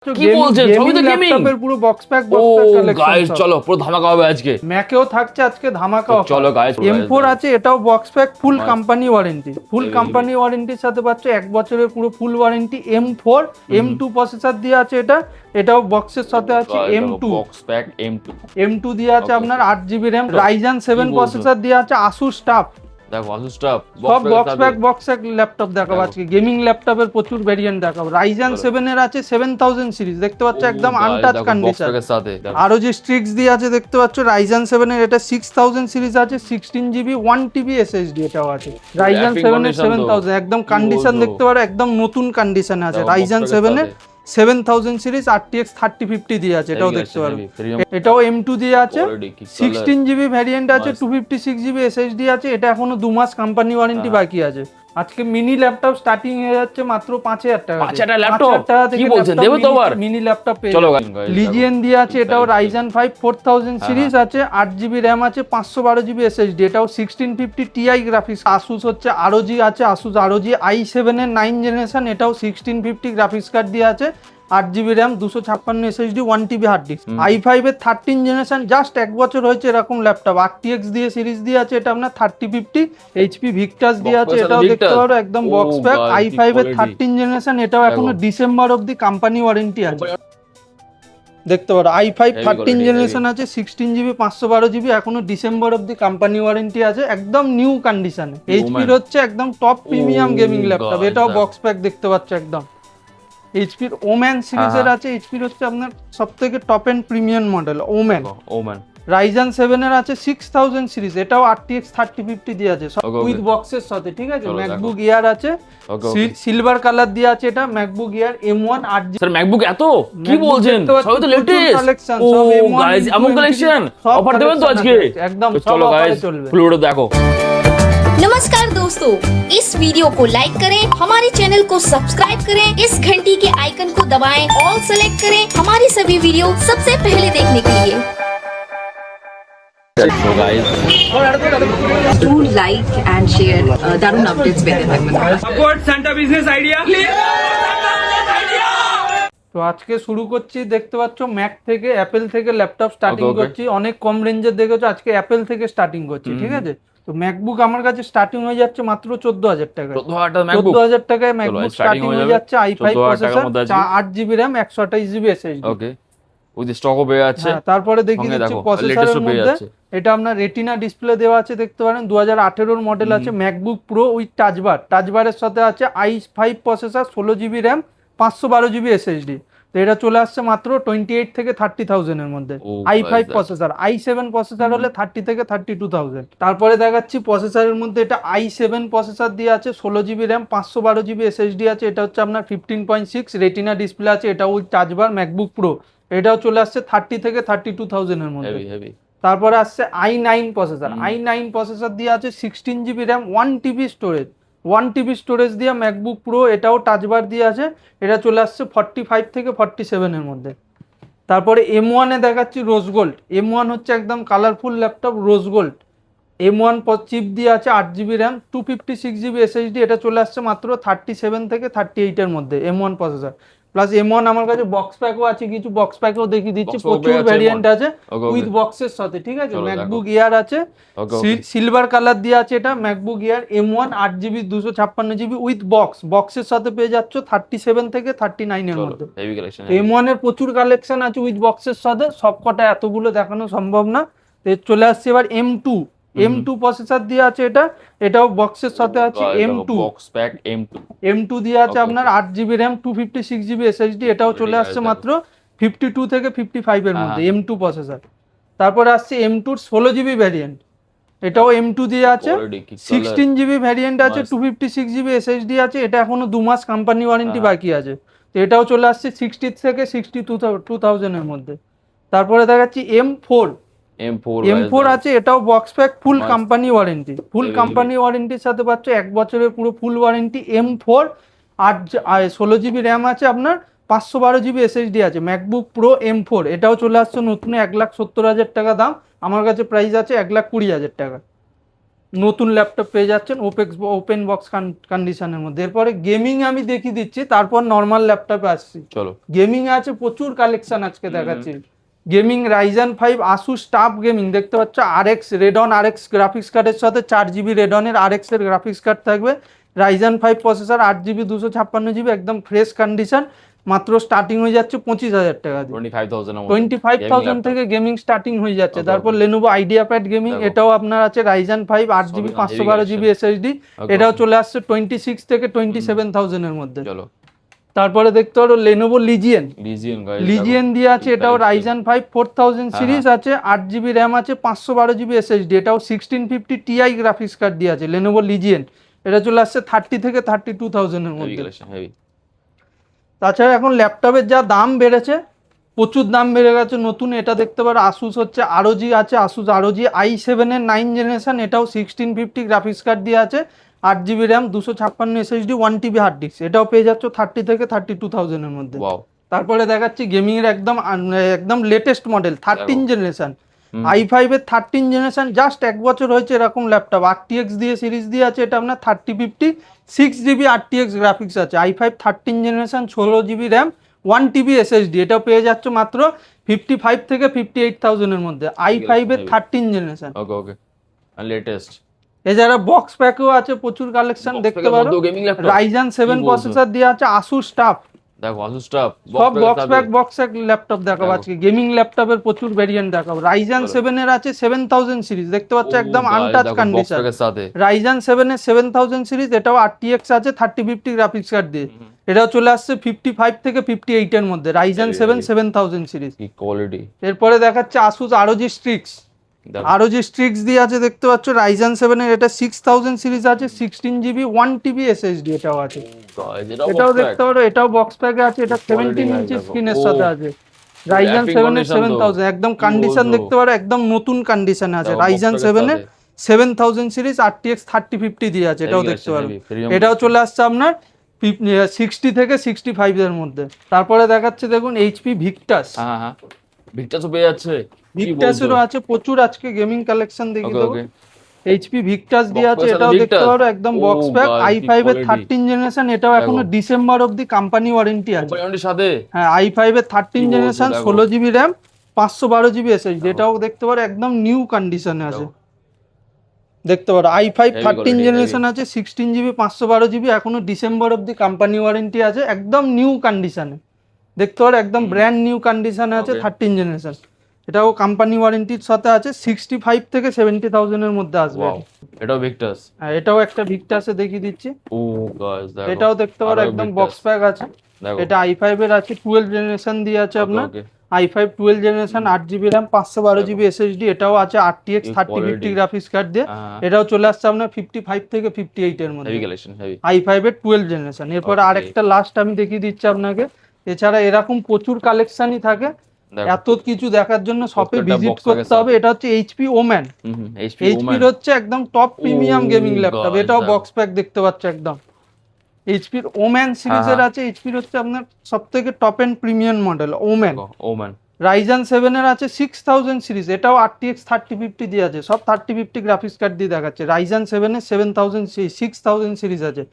কি বলছেন? সবই তো গেমিং। ল্যাপটপের পুরো বক্স প্যাক কালেকশন। গাইস চলো পুরো ধামাকা হবে আজকে। ম্যাকেও থাকছে আজকে ধামাকা অফার। চলো গাইস। M4 আছে, এটাও বক্স প্যাক ফুল কোম্পানি ওয়ারেন্টি। ফুল কোম্পানি ওয়ারেন্টির সাথে পাচ্ছ 1 বছরের পুরো ফুল ওয়ারেন্টি। M4 M2 প্রসেসর দিয়ে আছে এটাও বক্সের সাথে আছে। M2 বক্স প্যাক M2 দিয়ে আছে আপনার 8GB RAM, Ryzen 7 প্রসেসর দিয়ে আছে। Asus TUF দেখো Asus TUF সব বক্স প্যাক ল্যাপটপ দেখাবো আজকে। গেমিং ল্যাপটপের প্রচুর ভেরিয়েন্ট দেখাবো। Ryzen 7 এর আছে 7000 সিরিজ, দেখতে পাচ্ছ একদম আনটাচ কন্ডিশন। ROG Strix দিয়ে আছে দেখতে পাচ্ছ। Ryzen 7 এর এটা 6000 সিরিজ আছে, 16GB 1TB SSD এটাও আছে। Ryzen 7 এর 7000 একদম কন্ডিশন দেখতে পারো, একদম নতুন কন্ডিশনে আছে। Ryzen 7 এর 7000 সিরিজ RTX 3050 দিয়ে আছে, এটাও দেখতে পারো। এটাও M2 দিয়ে আছে, 16GB ভ্যারিয়েন্ট আছে, 256GB SSD আছে। এটা এখনো 2 মাস কোম্পানি ওয়ারেন্টি বাকি আছে। আজকে মিনি ল্যাপটপ স্টার্টিং হয়ে যাচ্ছে মাত্র 5000 টাকা। 5000 ল্যাপটপ কি বলছেন? দেবে তো আবার মিনি ল্যাপটপ পেয়ে চলো যাবেন। লিজিয়ন দিয়ে আছে, এটাও Ryzen 5 4000 সিরিজ আছে, 8GB RAM আছে, 512GB SSD। এটাও 1650 Ti গ্রাফিক্স। Asus হচ্ছে ROG আছে, Asus ROG i7 এর 9 জেনারেশন, এটাও 1650 গ্রাফিক্স কার্ড দিয়ে আছে, 8GB RAM, 256 SSD, 1TB hard disk. i5 এর 13 জেনারেশন, জাস্ট 1 বছর হয়েছে এরকম ল্যাপটপ। RTX দিয়ে সিরিজ দিয়ে আছে, এটা আপনার 3050। HP Victus দিয়ে আছে, এটাও দেখতে পারো একদম বক্স প্যাক। i5 এর 13 জেনারেশন, এটাও এখনো ডিসেম্বর অবধি কোম্পানি ওয়ারেন্টি আছে, দেখতে পারো। i5 13 জেনারেশন আছে, 16GB 512GB, এখনো ডিসেম্বর অবধি কোম্পানি ওয়ারেন্টি আছে, একদম নিউ কন্ডিশনে। HP হচ্ছে একদম টপ প্রিমিয়াম গেমিং ল্যাপটপ, এটাও বক্স প্যাক দেখতে পাচ্ছ একদম। HP ওম্যান সিরিজের আছে, HP হচ্ছে আপনার সবথেকে top end premium model Omen. Ryzen 7 এর আছে 6000 সিরিজ, এটাও RTX 3050 দিয়ে আছে উইথ বক্সের সাথে, ঠিক আছে। MacBook Air আছে, সিলভার কালার দিয়ে আছে, এটা MacBook Air M1 8GB। Sir MacBook এত কি বলছেন? সবই তো লেটেস্ট কালেকশন। ও গাইস এমন কালেকশন অফার দেবেন তো আজকে? একদম চলো গাইস ফুল দেখো। नमस्कार दोस्तों, इस वीडियो को लाइक करें, हमारे चैनल को सब्सक्राइब करें, इस घंटी के आइकन को दबाएं, ऑल सेलेक्ट करें हमारी सभी वीडियो सबसे पहले देखने के लिए। So guys, Do like and share दारुण अपडेट्स পেতে থাকবেন। Support Santa Business Idea. তো আজকে শুরু করছি, দেখতে পাচ্ছ ম্যাক থেকে, অ্যাপেল থেকে ল্যাপটপ স্টার্টিং করছি। অনেক কম রেঞ্জের দেখেছো, আজকে অ্যাপেল থেকে স্টার্টিং করছি, ঠিক আছে। তো ম্যাকবুক আমার কাছে স্টার্টিং হয়ে যাচ্ছে মাত্র 14000 টাকায়। 14000 টাকায় ম্যাকবুক স্টার্টিং হয়ে যাচ্ছে। i5 processor, 8GB RAM, 128GB SSD। Okay with স্টকও পেয়ে যাচ্ছে। তারপরে দেখিয়ে দিচ্ছি প্রসেসরের মধ্যে। এটা আপনার রেটিনা ডিসপ্লে দেওয়া আছে, দেখতে পারেন। 2018 এর মডেল আছে ম্যাকবুক প্রো উইথ টাচবারের সাথে আছে i5 processor, 16GB RAM, 512GB SSD। তো এটা চলে আসছে মাত্র 28 থেকে 30,000 এর মধ্যে। i5 প্রসেসর, i7 প্রসেসর হলে 30 থেকে 32,000। তারপরে দেখাচ্ছি প্রসেসরের মধ্যে, এটা i7 প্রসেসর দিয়ে আছে, 16GB RAM, 512GB SSD আছে। এটা হচ্ছে আপনার 15.6 রেটিনা ডিসপ্লে আছে, এটা উইথ টাচবার ম্যাকবুক প্রো। এটাও চলে আসছে 30 থেকে 32,000 এর মধ্যে। তারপরে আসছে i9 প্রসেসর, i9 প্রসেসর দিয়ে আছে, 16GB RAM, 1TB storage, 1TB storage দিয়ে ম্যাকবুক প্রো, এটাও টাচবার দিয়ে আছে। এটা চলে আসছে 45 থেকে 47 এর মধ্যে। তারপরে M1 এ দেখাচ্ছি রোজ গোল্ড। M1 হচ্ছে একদম colourful laptop, rose gold. M1 chip দিয়ে আছে, 8GB RAM, 256GB SSD। এটা চলে আসছে মাত্র 37 থেকে 38 এর মধ্যে M1 প্রসেসর। প্লাস M1 আমার কাছে বক্স প্যাকও আছে, কিছু বক্স প্যাকও দেখিয়ে দিচ্ছি, প্রচুর ভ্যারিয়েন্ট আছে উইথ বক্সের সাথে, ঠিক আছে। ম্যাকবুক এয়ার আছে, সিলভার কালার দিয়ে আছে, এটা MacBook air M1 8GB 256GB with বক্সের সাথে পেয়ে যাচ্ছ 37 থেকে 39 এর মধ্যে। M1 এর প্রচুর কালেকশন আছে উইথ বক্সের সাথে, সবকটা এতগুলো দেখানো সম্ভব না। তো চলে আসছে এবার M2 প্রসেসর দিয়ে আছে, এটাও বক্সের সাথে আছে। M2 দিয়ে আছে আপনার 8GB RAM, 256GB SSD। এটাও চলে আসছে মাত্র 52 থেকে 55 এর মধ্যে M2 প্রসেসর। তারপরে আসছে M2 16GB ভ্যারিয়েন্ট, এটাও M2 দিয়ে আছে, 16GB ভ্যারিয়েন্ট আছে, 256GB SSD আছে। এটা এখনো 2 মাস কোম্পানি ওয়ারেন্টি বাকি আছে। তো এটাও চলে আসছে 60 থেকে 62,000 এর মধ্যে। তারপরে দেখাচ্ছি M4 আছে, এটাও বক্স প্যাক ফুল কোম্পানি ওয়ারেন্টি। ফুল কোম্পানি ওয়ারেন্টির সাথে পাচ্ছ 1 বছরের পুরো ফুল ওয়ারেন্টি। M4 16GB RAM আছে আপনার, 512GB SSD আছে। ম্যাকবুক প্রো M4 এটাও চলে আসছে নতুন, 1,70,000 টাকা দাম। আমার কাছে প্রাইস আছে 1,20,000 টাকা। নতুন ল্যাপটপ পেয়ে যাচ্ছেন ওপেন বক্স কন্ডিশনের মধ্যে। এরপরে গেমিং আমি দেখিয়ে দিচ্ছি, তারপর নর্মাল ল্যাপটপে আসছি। চলো গেমিং আছে প্রচুর কালেকশন আজকে দেখাচ্ছি। Gaming Ryzen 5 Asus tough gaming দেখতে পাচ্ছ, আরএক্স রেডন আরএক্স গ্রাফিক্স কার্ডের সাথে 4GB রেডনের আরএক্স এর গ্রাফিক্স কার্ড থাকবে, রাইজেন 5 প্রসেসর, 8GB 256GB, একদম ফ্রেশ কন্ডিশন। মাত্র স্টার্টিং হয়ে যাচ্ছে 25,000 টাকা দিয়ে। 25,000 থেকে গেমিং স্টার্টিং হয়ে যাচ্ছে। তারপর লেনোভো আইডিয়াপ্যাড গেমিং, এটাও আপনার আছে রাইজেন 5 8GB 512GB SSD, এটাও চলে আসছে 26 থেকে 27,000 এর মধ্যে। চলো তারপরে দেখতে পারো লেনোভো লিজিয়ন গাইস, লিজিয়ন দিয়ে আছে, এটাও রাইজেন 5 4000 সিরিজ আছে, 8GB র্যাম আছে, 512GB SSD, এটাও 1650 Ti গ্রাফিক্স কার্ড দিয়ে আছে লেনোভো লিজিয়ন। এটা চলে আসছে 30 থেকে 32,000 এর মধ্যে। তাছাড়া এখন ল্যাপটপের যা দাম বেড়েছে, প্রচুর দাম বেড়ে গেছে। নতুন এটা দেখতে পারো আসুস হচ্ছে ROG আছে, আসুস ROG i7 এর 9 জেনারেশন, এটাও 1650 গ্রাফিক্স কার্ড দিয়ে আছে, 8GB RAM, 256 SSD, 1TB hard disk, এটাও পেয়ে যাচ্ছে 30 থেকে 32,000 এর মধ্যে। তারপরে দেখাচ্ছি গেমিং এর একদম লেটেস্ট মডেল 13 জেনারেশন i5 এর 13 জেনারেশন, জাস্ট 1 বছর হয়েছে এরকম ল্যাপটপ, RTX দিয়ে সিরিজ দিয়ে আছে, এটা আপনার 3050 6GB RTX গ্রাফিক্স আছে, i5 13 generation, 16GB RAM, 1TB SSD, এটাও পেয়ে যাচ্ছে মাত্র 55 থেকে 58,000 এর মধ্যে, i5 এর 13 জেনারেশন। ওকে ওকে লেটেস্ট। এছাড়া বক্স প্যাকও আছে প্রচুর কালেকশন দেখতে পারো, রাইজেন 7 প্রসেসর দিয়ে আছে, আসুস টাফ, দেখো আসুস টাফ, সব বক্স প্যাক ল্যাপটপ দেখাবো আজকে। গেমিং ল্যাপটপের প্রচুর ভেরিয়েন্ট দেখাবো। রাইজেন 7 এর আছে 7000 সিরিজ দেখতে পাচ্ছ, একদম আনটাচ কন্ডিশন। রাইজেন 7 এর 7000 সিরিজ, এটাও RTX আছে 3050 গ্রাফিক্স কার্ড দিয়ে, এটাও চলে আসছে 55 থেকে 58 এর মধ্যে, রাইজেন 7 7000 সিরিজ। কি কোয়ালিটি। এরপরে দেখাচ্ছে Asus ROG Strix, ROG Strix দিয়ে আছে দেখতে পাচ্ছ, রাইজেন 7 এর, এটা 6000 সিরিজ আছে, 16GB 1TB SSD, এটাও আছে, এটাও দেখতে পারো, এটাও বক্স প্যাকে আছে, এটা 17 ইঞ্চি স্ক্রিনের সাথে আছে, রাইজেন 7 এর 7000, একদম কন্ডিশন দেখতে পারো, একদম নতুন কন্ডিশনে আছে, রাইজেন 7 এর 7000 সিরিজ, RTX 3050 দিয়ে আছে, এটাও দেখতে পারো, এটাও চলে আসছে আপনার 60 থেকে 65 এর মধ্যে। তারপরে দেখাচ্ছে দেখুন HP Victus, হ্যাঁ ভিক্টাসও পেয়ে যাচ্ছে, ভিক্টাসেরও আছে প্রচুর, আজকে গেমিং কালেকশন দেখিয়ে দেবো। HP Victus দিয়ে আছে, এটাও দেখতে পারো, একদম বক্স প্যাক, i5 এর 13 জেনারেশন, এটাও এখনো ডিসেম্বর অবধি কোম্পানি ওয়ারেন্টি আছে সাথে। হ্যাঁ, i5 এর 13 generation, 16GB RAM, 512GB SSD, এটাও দেখতে পারো একদম নিউ কন্ডিশনে আছে দেখতে পারো, i5 13 জেনারেশন আছে, 16GB 512GB, এখনো ডিসেম্বর অবধি কোম্পানি ওয়ারেন্টি আছে, একদম নিউ কন্ডিশনে দেখতে পারো, একদম ব্র্যান্ড নিউ কন্ডিশনে আছে 13 জেনারেশন, এটাও কোম্পানি ওয়ারেন্টির সাথে আছে, 65 থেকে 70,000 এর মধ্যে আসবে। এটাও ভিক্টাস, হ্যাঁ এটাও একটা ভিক্টাসে দেখিয়ে দিচ্ছি। ও গাইস দেখো, এটাও দেখতে পারো একদম বক্স প্যাক আছে, এটা i5 এর আছে, 12 জেনারেশন দিয়ে আছে আপনার, i5 12 generation, 8GB RAM, 512GB SSD, এটাও আছে RTX 3050 গ্রাফিক্স কার্ড দিয়ে, এটাও চলে আসছে আপনার 55 থেকে 58 এর মধ্যে, i5 এর 12 জেনারেশন। এরপর আরেকটা লাস্ট আমি দেখিয়ে দিচ্ছি আপনাকে। এছাড়া এরকম প্রচুর কালেকশনই থাকে, এত কিছু দেখার জন্য শপে ভিজিট করতে হবে। এটা হচ্ছে HP Oman, HP এর হচ্ছে একদম টপ প্রিমিয়াম গেমিং ল্যাপটপ, এটাও বক্স প্যাক দেখতে পাচ্ছ একদম, HP Oman সিরিজের আছে, HP এর হচ্ছে আপনার সবথেকে top end premium model Oman। Ryzen 7 এর আছে 6000 সিরিজ, এটাও RTX 3050 দিয়ে আছে, সব 3050 গ্রাফিক্স কার্ড দিয়ে দেখাচ্ছে। রাইজেন 7 এর 6000 সিরিজ আছে,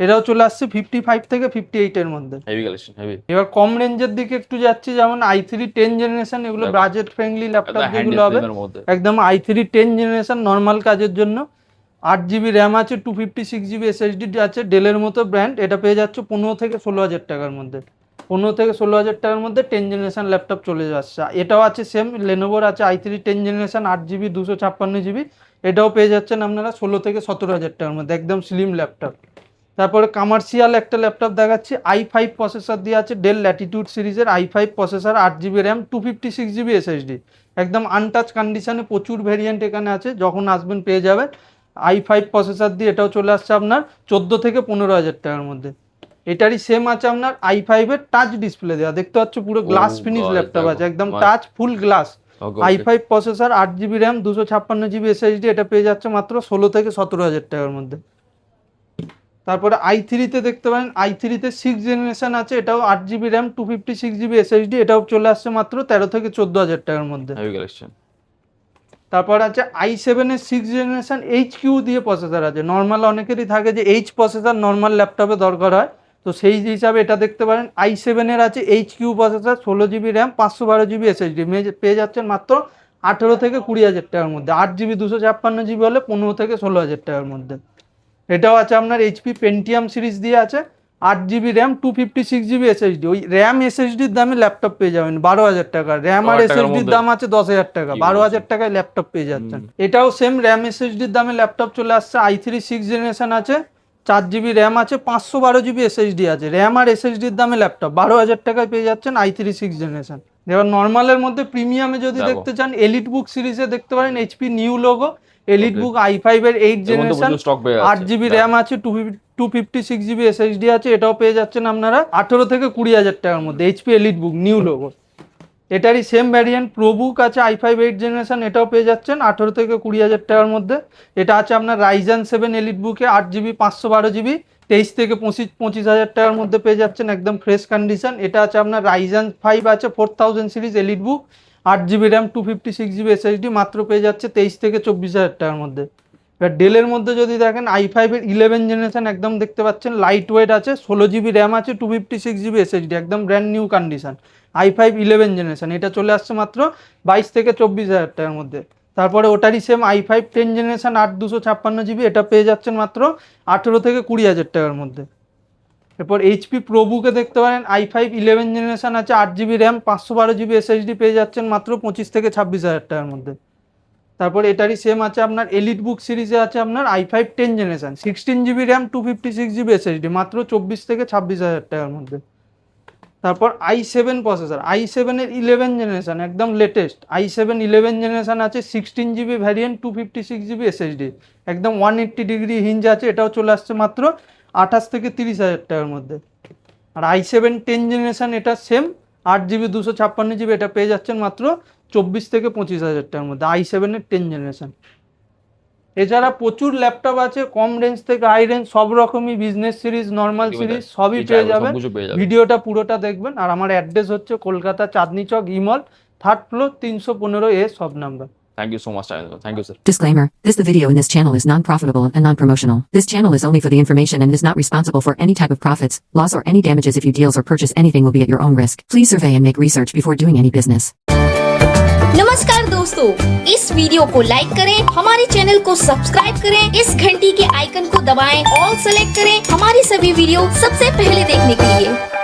এটাও চলে আসছে 55 থেকে 58 এর মধ্যে। এবার কম রেঞ্জের দিকে একটু যাচ্ছি, যেমন i3 10 জেনারেশন, এগুলো বাজেট ফ্রেন্ডলি ল্যাপটপ যেগুলো হবে, একদম i3 10 জেনারেশন নর্মাল কাজের জন্য, 8GB র্যাম আছে, 256GB SSD আছে, ডেলের মতো ব্র্যান্ড, এটা পেয়ে যাচ্ছে 15 থেকে 16,000 টাকার মধ্যে, 15 থেকে 16,000 টাকার মধ্যে 10 জেনারেশন ল্যাপটপ চলে যাচ্ছে। এটাও আছে সেম লেনোভোর আছে i3 10 জেনারেশন, 8GB 256GB, এটাও পেয়ে যাচ্ছেন আপনারা 16 থেকে 17,000 টাকার মধ্যে, একদম স্লিম ল্যাপটপ। তারপরে কমার্শিয়াল একটা ল্যাপটপ দেখাচ্ছি, i5 প্রসেসর দিয়ে আছে, ডেল ল্যাটিটিউড সিরিজের i5 processor, 8GB RAM, 256GB SSD, একদম আনটাচ কন্ডিশনে, প্রচুর ভেরিয়েন্ট এখানে আছে, যখন আসবেন পেয়ে যাবেন। i5 প্রসেসর দিয়ে এটাও চলে আসছে আপনার 14 থেকে 15,000 টাকার মধ্যে। এটারই সেম আছে আপনার i5 এর টাচ ডিসপ্লে দেওয়া, দেখতে পাচ্ছ পুরো গ্লাস ফিনিশ ল্যাপটপ আছে, একদম টাচ ফুল glass, i5 processor, 8GB RAM, 256GB SSD, এটা পেয়ে যাচ্ছে মাত্র 16 থেকে 17,000 টাকার মধ্যে। তারপরে i3 তে দেখতে পারেন, i3 তে 6 জেনারেশন আছে, এটাও 8GB র্যাম, 256GB SSD, এটাও চলে আসছে মাত্র 13 থেকে 14,000 টাকার মধ্যে। তারপর আছে i7 এর 6 জেনারেশন HQ দিয়ে প্রসেসর আছে। নর্মাল অনেকেরই থাকে যে H প্রসেসর নর্মাল ল্যাপটপে দরকার হয়, তো সেই হিসাবে এটা দেখতে পারেন i7 এর আছে HQ processor, 16GB RAM, 512GB SSD পেয়ে যাচ্ছেন মাত্র 18 থেকে 20,000 টাকার মধ্যে। 8GB 256GB হলে 15 থেকে 16,000 টাকার মধ্যে। এটাও আছে আপনার HP পেন্টিয়াম সিরিজ দিয়ে আছে, 8GB র্যাম, 256GB SSD। ওই র্যাম SSDর দামে ল্যাপটপ পেয়ে যাবেন 12,000 টাকা। র্যাম আর SSDর দাম আছে 10,000 টাকা, 12,000 টাকায় ল্যাপটপ পেয়ে যাচ্ছেন। এটাও সেম র্যাম SSDর দামে ল্যাপটপ চলে আসছে। i3 6 জেনারেশন আছে, 4GB র্যাম আছে, 512GB SSD আছে। র্যাম আর SSDর দামে ল্যাপটপ 12,000 টাকায় পেয়ে যাচ্ছেন i3 6 জেনারেশন। এবার নর্মালের মধ্যে প্রিমিয়ামে যদি দেখতে চান, এলিট বুক সিরিজে দেখতে পারেন HP নিউ লোগো, এলিট বুক i5 এর 8 জেনারেশন, 8GB র্যাম আছে, 256GB SSD আছে। এটাও পেয়ে যাচ্ছেন আপনারা 18 থেকে 20,000 টাকার মধ্যে। HP এলিট বুক নিউ লোগো। এটারই সেম ভ্যারিয়েন্ট প্রোবুক আছে i5 8 জেনারেশন, এটাও পেয়ে যাচ্ছেন 18 থেকে 20,000 টাকার মধ্যে। এটা আছে আপনার রাইজেন 7 এলিট বুকে 8GB 512GB, 23 থেকে 25,000 টাকার মধ্যে পেয়ে যাচ্ছেন, একদম ফ্রেশ কন্ডিশন। এটা আছে আপনার রাইজেন 5 আছে 4000 সিরিজ এলিট বুক, 8GB র্যাম, 256GB SSD, মাত্র পেয়ে যাচ্ছে 23 থেকে 24,000 টাকার মধ্যে। এবার ডেলের মধ্যে যদি দেখেন i5 এর 11 জেনারেশন একদম দেখতে পাচ্ছেন লাইট ওয়েট আছে, 16GB র্যাম আছে, 256GB SSD, একদম brand new condition. i5 11 generation এটা চলে আসছে মাত্র 22 থেকে 24,000 টাকার মধ্যে। তারপরে ওটারই সেম i5 10 জেনারেশন 8 256GB, এটা পেয়ে যাচ্ছেন মাত্র 18 থেকে 20,000 টাকার মধ্যে। এরপর HP প্রোবুকে দেখতে পারেন i5 11 জেনারেশন আছে, 8GB র্যাম, 512GB SSD, পেয়ে যাচ্ছেন মাত্র 25 থেকে 26,000 টাকার মধ্যে। তারপর এটারই সেম আছে আপনার এলিট বুক সিরিজে আছে আপনার i5 10 generation, 16GB RAM, 256GB SSD, মাত্র 24 থেকে 26,000 টাকার মধ্যে। তারপর i7 প্রসেসর, i7 এর 11 জেনারেশন একদম লেটেস্ট, i7 11 জেনারেশন আছে, 16GB ভ্যারিয়েন্ট, 256GB SSD, একদম 180 ডিগ্রি হিঞ্জ আছে। এটাও চলে আসছে মাত্র 28 থেকে 30,000 টাকার মধ্যে। আর i7 10 জেনারেশন এটা সেম, 8GB 256GB, এটা পেয়ে যাচ্ছেন মাত্র 24 থেকে 25,000 টাকার মধ্যে, i7 এর 10 জেনারেশন। এছাড়া প্রচুর ল্যাপটপ আছে কম রেঞ্জ থেকে হাই রেঞ্জ, সব রকমই বিজনেস সিরিজ, নর্মাল সিরিজ সবই পেয়ে যাবেন। ভিডিওটা পুরোটা দেখবেন। আর আমার অ্যাড্রেস হচ্ছে কলকাতা চাঁদনি চক ইমল, 3rd floor, 315A সব number. Thank you so much, thank you sir. Disclaimer, the video in this channel is non-profitable and non-promotional. This channel is only for the information and is not responsible for any type of profits, loss or any damages. If you deals or purchase anything will be at your own risk. Please survey and make research before doing any business. नमस्कार दोस्तों, इस video को like करें, हमारे channel को subscribe करें, इस घंटी के आइकन को दबाएं, ऑल सेलेक्ट करें हमारी सभी वीडियो सबसे पहले देखने के लिए।